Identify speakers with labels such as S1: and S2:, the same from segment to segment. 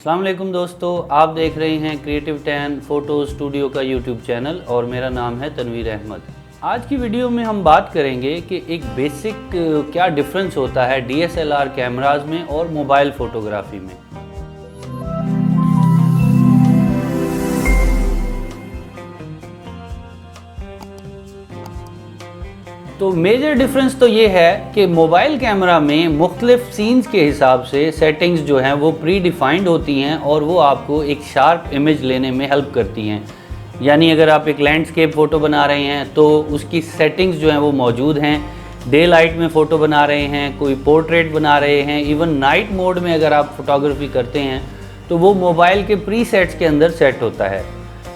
S1: अस्सलाम वालेकुम दोस्तों, आप देख रहे हैं क्रिएटिव 10 फोटो स्टूडियो का यूट्यूब चैनल और मेरा नाम है तनवीर अहमद। आज की वीडियो में हम बात करेंगे कि एक बेसिक क्या डिफरेंस होता है DSLR कैमराज में और मोबाइल फ़ोटोग्राफी में। तो मेजर डिफरेंस तो ये है कि मोबाइल कैमरा में मुख्तलिफ सीन्स के हिसाब से सेटिंग्स जो हैं वो प्री डिफाइंड होती हैं और वो आपको एक शार्प इमेज लेने में हेल्प करती हैं। यानी अगर आप एक लैंडस्केप फ़ोटो बना रहे हैं तो उसकी सेटिंग्स जो हैं वो मौजूद हैं। डे लाइट में फ़ोटो बना रहे हैं, कोई पोर्ट्रेट बना रहे हैं, इवन नाइट मोड में अगर आप फोटोग्राफी करते हैं तो वो मोबाइल के प्री सेट्स के अंदर सेट होता है।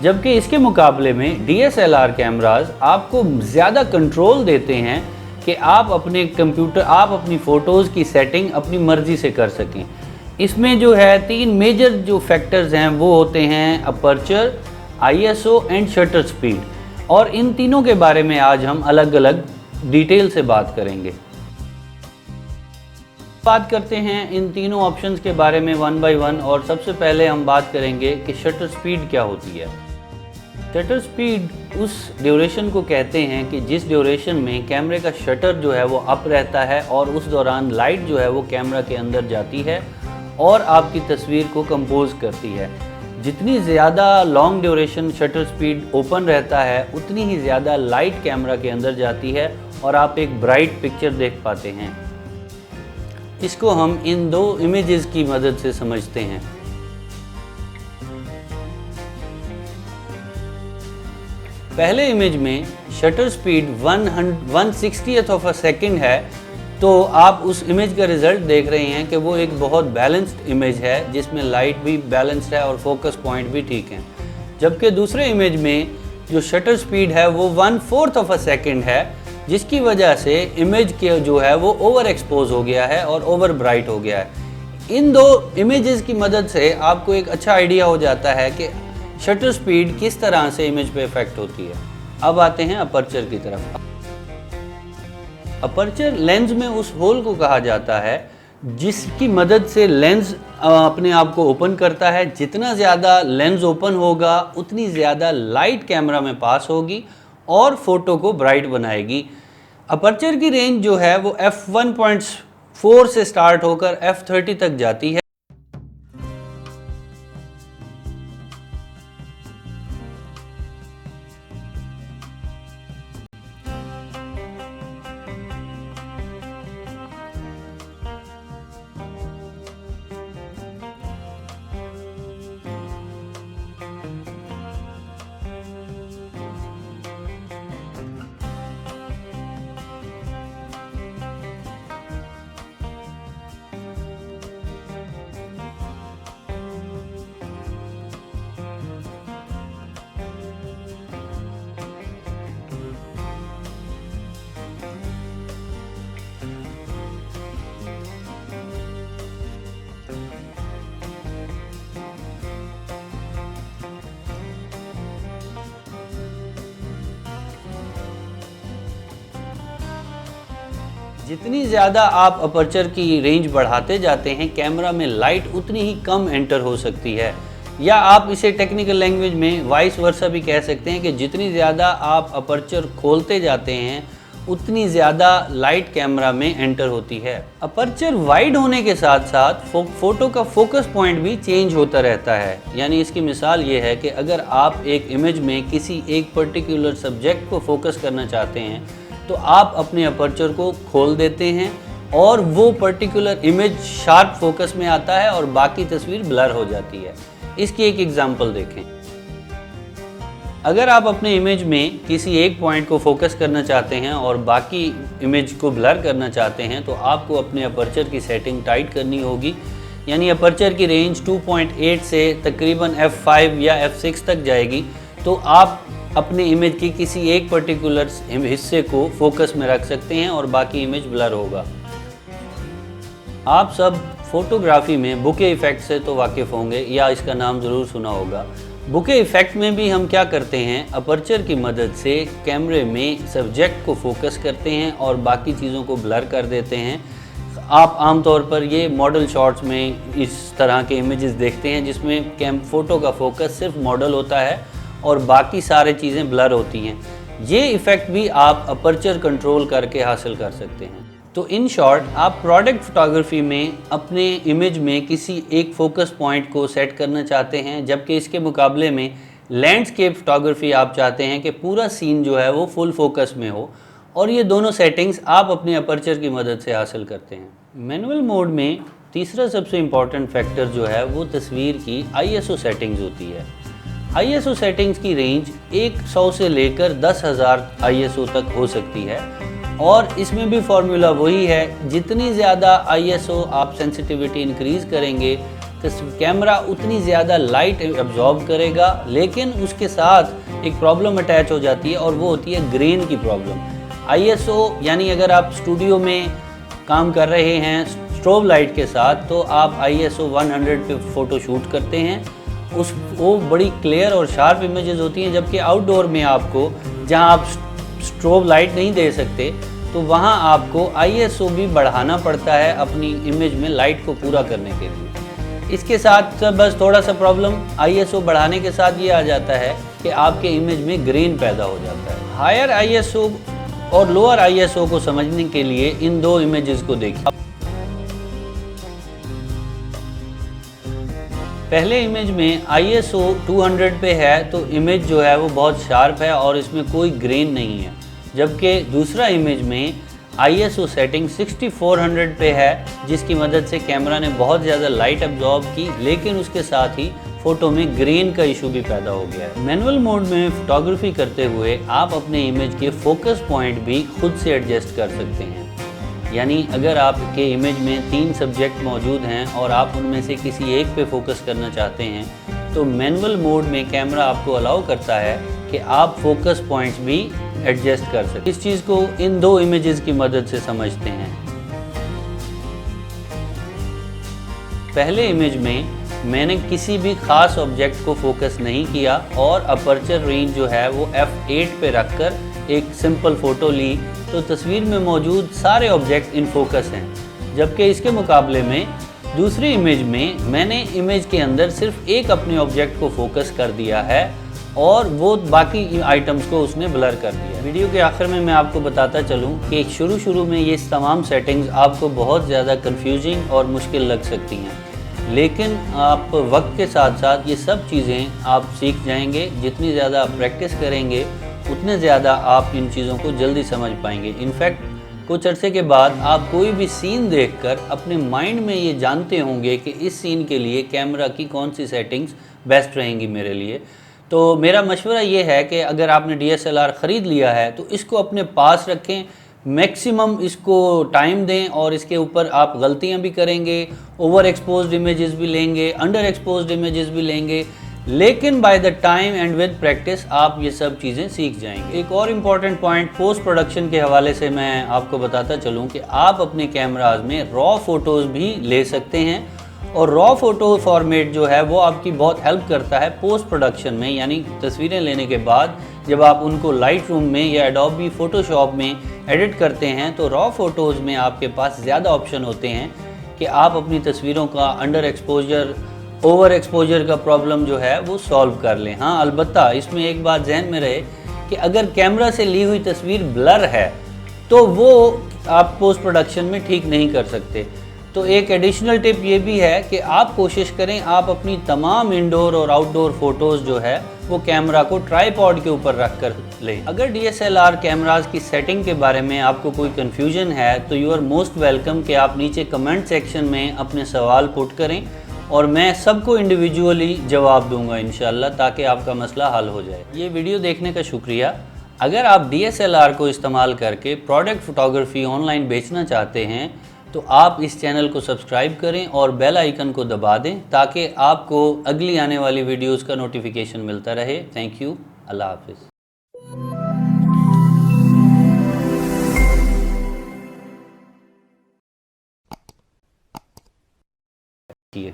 S1: जबकि इसके मुकाबले में DSLR कैमराज आपको ज़्यादा कंट्रोल देते हैं कि आप अपने कंप्यूटर अपनी फ़ोटोज़ की सेटिंग अपनी मर्ज़ी से कर सकें। इसमें जो है 3 मेजर जो फैक्टर्स हैं वो होते हैं aperture, ISO and shutter speed, और इन तीनों के बारे में आज हम अलग अलग डिटेल से बात करेंगे। बात करते हैं इन तीनों ऑप्शंस के बारे में वन बाय वन, और सबसे पहले हम बात करेंगे कि शटर स्पीड क्या होती है। शटर स्पीड उस ड्यूरेशन को कहते हैं कि जिस ड्यूरेशन में कैमरे का शटर जो है वो अप रहता है और उस दौरान लाइट जो है वो कैमरा के अंदर जाती है और आपकी तस्वीर को कंपोज करती है। जितनी ज़्यादा long duration shutter speed open रहता है उतनी ही ज़्यादा लाइट कैमरा के अंदर जाती है और आप एक ब्राइट पिक्चर देख पाते हैं। इसको हम इन 2 इमेजेस की मदद से समझते हैं। पहले इमेज में shutter speed 1/160th of a second है, तो आप उस इमेज का रिज़ल्ट देख रहे हैं कि वो एक बहुत बैलेंस्ड इमेज है जिसमें लाइट भी बैलेंस्ड है और फोकस पॉइंट भी ठीक हैं। जबकि दूसरे इमेज में जो शटर स्पीड है वो 1/4 ऑफ अ सेकेंड है, जिसकी वजह से इमेज के जो है वो ओवर एक्सपोज हो गया है और ओवर ब्राइट हो गया है। इन 2 इमेजेस की मदद से आपको एक अच्छा आइडिया हो जाता है कि शटर स्पीड किस तरह से इमेज पे इफेक्ट होती है। अब आते हैं अपर्चर की तरफ। अपर्चर लेंस में उस होल को कहा जाता है जिसकी मदद से लेंस अपने आप को ओपन करता है। जितना ज़्यादा लेंस ओपन होगा उतनी ज़्यादा लाइट कैमरा में पास होगी और फोटो को ब्राइट बनाएगी। अपर्चर की रेंज जो है वो f1.4 से स्टार्ट होकर f30 तक जाती है। जितनी ज़्यादा आप अपर्चर की रेंज बढ़ाते जाते हैं कैमरा में लाइट उतनी ही कम एंटर हो सकती है, या आप इसे टेक्निकल लैंग्वेज में वाइस वर्सा भी कह सकते हैं कि जितनी ज़्यादा आप अपर्चर खोलते जाते हैं उतनी ज़्यादा लाइट कैमरा में एंटर होती है। अपर्चर वाइड होने के साथ साथ फ़ोटो का फोकस पॉइंट भी चेंज होता रहता है। यानी इसकी मिसाल ये है कि अगर आप एक इमेज में किसी एक पर्टिकुलर सब्जेक्ट को फोकस करना चाहते हैं तो आप अपने अपर्चर को खोल देते हैं और वो पर्टिकुलर इमेज शार्प फोकस में आता है और बाकी तस्वीर ब्लर हो जाती है। इसकी एक एग्जांपल देखें। अगर आप अपने इमेज में किसी एक पॉइंट को फोकस करना चाहते हैं और बाकी इमेज को ब्लर करना चाहते हैं तो आपको अपने अपर्चर की सेटिंग टाइट करनी होगी। यानी अपर्चर की रेंज 2.8 से तकरीबन f5 या f6 तक जाएगी, तो आप अपने इमेज की किसी एक पर्टिकुलर हिस्से को फोकस में रख सकते हैं और बाकी इमेज ब्लर होगा। आप सब फोटोग्राफी में बुके इफ़ेक्ट से तो वाकिफ़ होंगे या इसका नाम ज़रूर सुना होगा। बुके इफ़ेक्ट में भी हम क्या करते हैं, अपर्चर की मदद से कैमरे में सब्जेक्ट को फोकस करते हैं और बाकी चीज़ों को ब्लर कर देते हैं। आप आम तौर पर ये मॉडल शॉट्स में इस तरह के इमेजेस देखते हैं जिसमें फ़ोटो का फोकस सिर्फ मॉडल होता है और बाकी सारे चीज़ें ब्लर होती हैं। ये इफ़ेक्ट भी आप अपर्चर कंट्रोल करके हासिल कर सकते हैं। तो इन शॉर्ट, आप प्रोडक्ट फोटोग्राफी में अपने इमेज में किसी एक फोकस पॉइंट को सेट करना चाहते हैं, जबकि इसके मुकाबले में लैंडस्केप फोटोग्राफी आप चाहते हैं कि पूरा सीन जो है वो फुल फोकस में हो, और ये दोनों सेटिंग्स आप अपने अपर्चर की मदद से हासिल करते हैं। मैनुअल मोड में तीसरा सबसे इम्पॉर्टेंट फैक्टर जो है वो तस्वीर की ISO सेटिंग्स होती है। ISO सेटिंग्स की रेंज 100 से लेकर 10,000 ISO तक हो सकती है, और इसमें भी फार्मूला वही है, जितनी ज़्यादा ISO आप सेंसिटिविटी इंक्रीज़ करेंगे तो कैमरा उतनी ज़्यादा लाइट एब्जॉर्ब करेगा। लेकिन उसके साथ एक प्रॉब्लम अटैच हो जाती है और वो होती है ग्रेन की प्रॉब्लम। ISO यानी अगर आप स्टूडियो में काम कर रहे हैं स्ट्रोब लाइट के साथ, तो आप ISO 100 पे फ़ोटो शूट करते हैं, वो बड़ी क्लियर और शार्प इमेजेस होती हैं। जबकि आउटडोर में आपको, जहां आप स्ट्रोब लाइट नहीं दे सकते, तो वहां आपको ISO भी बढ़ाना पड़ता है अपनी इमेज में लाइट को पूरा करने के लिए। इसके साथ बस थोड़ा सा प्रॉब्लम ISO बढ़ाने के साथ ये आ जाता है कि आपके इमेज में ग्रेन पैदा हो जाता है। हायर ISO और लोअर ISO को समझने के लिए इन दो इमेजेस को देखिए। पहले इमेज में ISO 200 पे है तो इमेज जो है वो बहुत शार्प है और इसमें कोई ग्रेन नहीं है, जबकि दूसरा इमेज में ISO सेटिंग 6400 पे है, जिसकी मदद से कैमरा ने बहुत ज़्यादा लाइट एब्जॉर्ब की, लेकिन उसके साथ ही फ़ोटो में ग्रेन का इशू भी पैदा हो गया है। मैनुअल मोड में फोटोग्राफी करते हुए आप अपने इमेज के फोकस पॉइंट भी खुद से एडजस्ट कर सकते हैं। यानी अगर आपके इमेज में 3 सब्जेक्ट मौजूद हैं और आप उनमें से किसी एक पे फोकस करना चाहते हैं, तो मैनुअल मोड में कैमरा आपको अलाउ करता है कि आप फोकस पॉइंट्स भी एडजस्ट कर सकते। इस चीज़ को इन दो इमेजेस की मदद से समझते हैं। पहले इमेज में मैंने किसी भी ख़ास ऑब्जेक्ट को फोकस नहीं किया और अपर्चर रेंज जो है वो f8 पे रखकर एक सिंपल फ़ोटो ली, तो तस्वीर में मौजूद सारे ऑब्जेक्ट इन फोकस हैं। जबकि इसके मुकाबले में दूसरी इमेज में मैंने इमेज के अंदर सिर्फ एक अपने ऑब्जेक्ट को फोकस कर दिया है और वो बाकी आइटम्स को उसने ब्लर कर दिया। वीडियो के आखिर में मैं आपको बताता चलूँ कि शुरू में ये तमाम सेटिंग्स आपको बहुत ज़्यादा कंफ्यूजिंग और मुश्किल लग सकती हैं, लेकिन आप वक्त के साथ साथ ये सब चीज़ें आप सीख जाएंगे। जितनी ज़्यादा आप प्रैक्टिस करेंगे उतने ज़्यादा आप इन चीज़ों को जल्दी समझ पाएंगे। इनफैक्ट कुछ अरसे के बाद आप कोई भी सीन देखकर अपने माइंड में ये जानते होंगे कि इस सीन के लिए कैमरा की कौन सी सेटिंग्स बेस्ट रहेंगी मेरे लिए। तो मेरा मशवरा ये है कि अगर आपने DSLR ख़रीद लिया है तो इसको अपने पास रखें, मैक्सिमम इसको टाइम दें, और इसके ऊपर आप गलतियां भी करेंगे, ओवर एक्सपोज्ड इमेजेस भी लेंगे, अंडर एक्सपोज्ड इमेजेस भी लेंगे, लेकिन by the time and with practice आप ये सब चीज़ें सीख जाएंगे। एक और इम्पॉर्टेंट पॉइंट पोस्ट प्रोडक्शन के हवाले से मैं आपको बताता चलूँ कि आप अपने कैमराज में रॉ फोटोज़ भी ले सकते हैं, और रॉ फोटो फॉर्मेट जो है वो आपकी बहुत हेल्प करता है पोस्ट प्रोडक्शन में। यानी तस्वीरें लेने के बाद जब आप उनको लाइट रूम में या एडोबी फोटोशॉप में एडिट करते हैं, तो रॉ फोटोज़ में आपके पास ज़्यादा ऑप्शन होते हैं कि आप अपनी तस्वीरों का अंडर एक्सपोजर, ओवर एक्सपोजर का प्रॉब्लम जो है वो सॉल्व कर लें। हाँ, अलबत्ता इसमें एक बात जहन में रहे कि अगर कैमरा से ली हुई तस्वीर ब्लर है तो वो आप पोस्ट प्रोडक्शन में ठीक नहीं कर सकते। तो एक एडिशनल टिप ये भी है कि आप कोशिश करें आप अपनी तमाम इंडोर और आउटडोर फोटोज़ जो है वो कैमरा को ट्राईपॉड के ऊपर रख कर लें। अगर DSLR कैमराज की सेटिंग के बारे में आपको कोई कन्फ्यूजन है तो यू आर मोस्ट वेलकम कि आप नीचे कमेंट सेक्शन में अपने सवाल पुट करें और मैं सबको इंडिविजुअली जवाब दूंगा इंशाल्लाह, ताकि आपका मसला हल हो जाए। ये वीडियो देखने का शुक्रिया। अगर आप DSLR को इस्तेमाल करके प्रोडक्ट फोटोग्राफी ऑनलाइन बेचना चाहते हैं तो आप इस चैनल को सब्सक्राइब करें और बेल आइकन को दबा दें ताकि आपको अगली आने वाली वीडियोस का नोटिफिकेशन मिलता रहे। Thank you. अल्लाह हाफिज़।